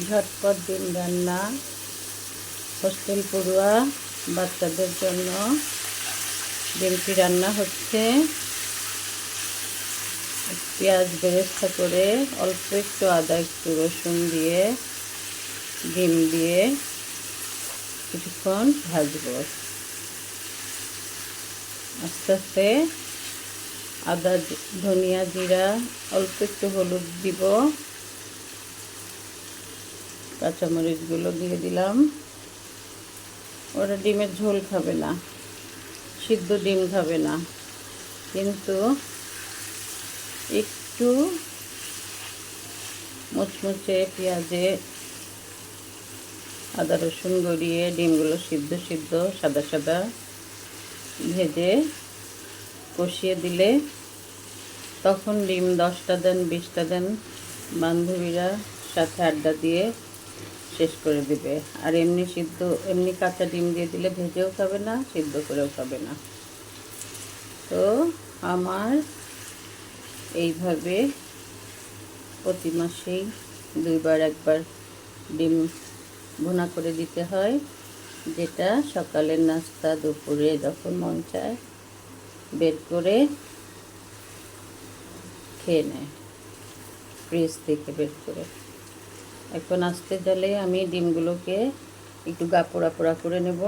ঝটপট ডিম রান্না হোস্টেল পড়ুয়া বাচ্চাদের জন্য ডিমটি রান্না হচ্ছে। পেঁয়াজ বেরেস্তা করে অল্প একটু আদা একটু রসুন দিয়ে ডিম দিয়ে কিছুক্ষণ ভাজবো। আস্তে আস্তে আদা ধনিয়া জিরা অল্প একটু হলুদ দিব, কাঁচামরিচগুলো দিয়ে দিলাম। ওরা ডিমের ঝোল খাবে না, সিদ্ধ ডিম খাবে না, কিন্তু একটু মুচমুচে পেঁয়াজে আদা রসুন গড়িয়ে ডিমগুলো সিদ্ধ সিদ্ধ সাদা সাদা ভেজে কষিয়ে দিলে তখন ডিম 10টা দেন 20টা দেন, বান্ধবীরা সাথে আড্ডা দিয়ে শেষ করে দিবে। আর এমনি কাঁচা ডিম দিয়ে দিলে ভেজেও খাবে না, সিদ্ধ করেও খাবে না। তো আমার এইভাবে প্রতি মাসেই 2বার 1বার ডিম ভুনা করে দিতে হয়, যেটা সকালের নাস্তা দুপুরে যখন মন চায় বের করে খেয়ে নেয়, ফ্রিজ থেকে বের করে। এখন আস্তে জালে আমি ডিমগুলোকে একটু পোড়া পোড়া করে নেব,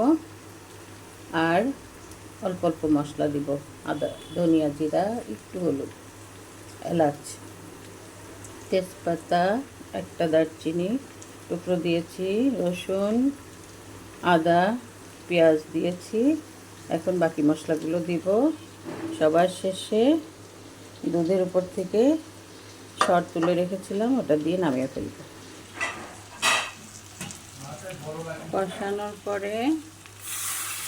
আর অল্প অল্প মশলা দিব, আদা ধনিয়া জিরা একটু হলুদ এলাচ তেজপাতা একটা দারচিনি টুকরো দিয়েছি, রসুন আদা পেঁয়াজ দিয়েছি। এখন বাকি মশলাগুলো দিব। সবার শেষে দুধের উপর থেকে সর তুলে রেখেছিলাম, ওটা দিয়ে নামিয়ে ফেলব। কষানোর পরে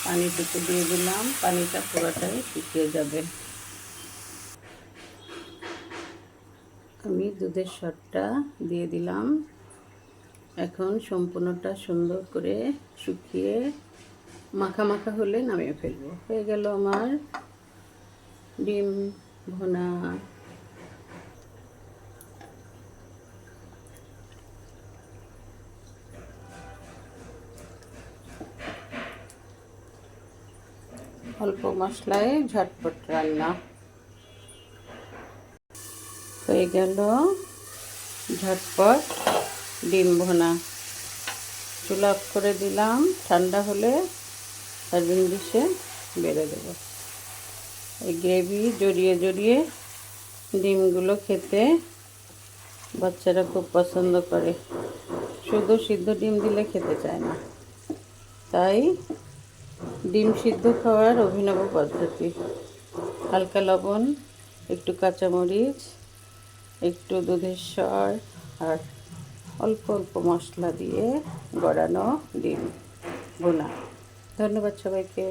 পানিটুকু দিয়ে দিলাম, পানিটা পুরোটাই শুকিয়ে যাবে। আমি দুধের সরটা দিয়ে দিলাম। এখন সম্পূর্ণটা সুন্দর করে শুকিয়ে মাখা মাখা হলে নামিয়ে ফেলবো। হয়ে গেল আমার ডিম ভুনা। অল্প মশলায় ঝটপট রান্না হয়ে গেল। ঝটপট ডিম ভুনা। চুলা অফ করে দিলাম, ঠান্ডা হলে সার্ভিং ডিশে বেড়ে দেব। এই গ্রেভি জড়িয়ে জড়িয়ে ডিমগুলো খেতে বাচ্চারা খুব পছন্দ করে। শুধু সিদ্ধ ডিম দিলে খেতে চায় না, তাই ডিম সিদ্ধ খাওয়ার অভিনব পদ্ধতি। হালকা লবণ, একটু কাঁচামরিচ, একটু দুধের সর আর অল্প অল্প মশলা দিয়ে গড়ানো ডিম ভুনা। ধন্যবাদ সবাইকে।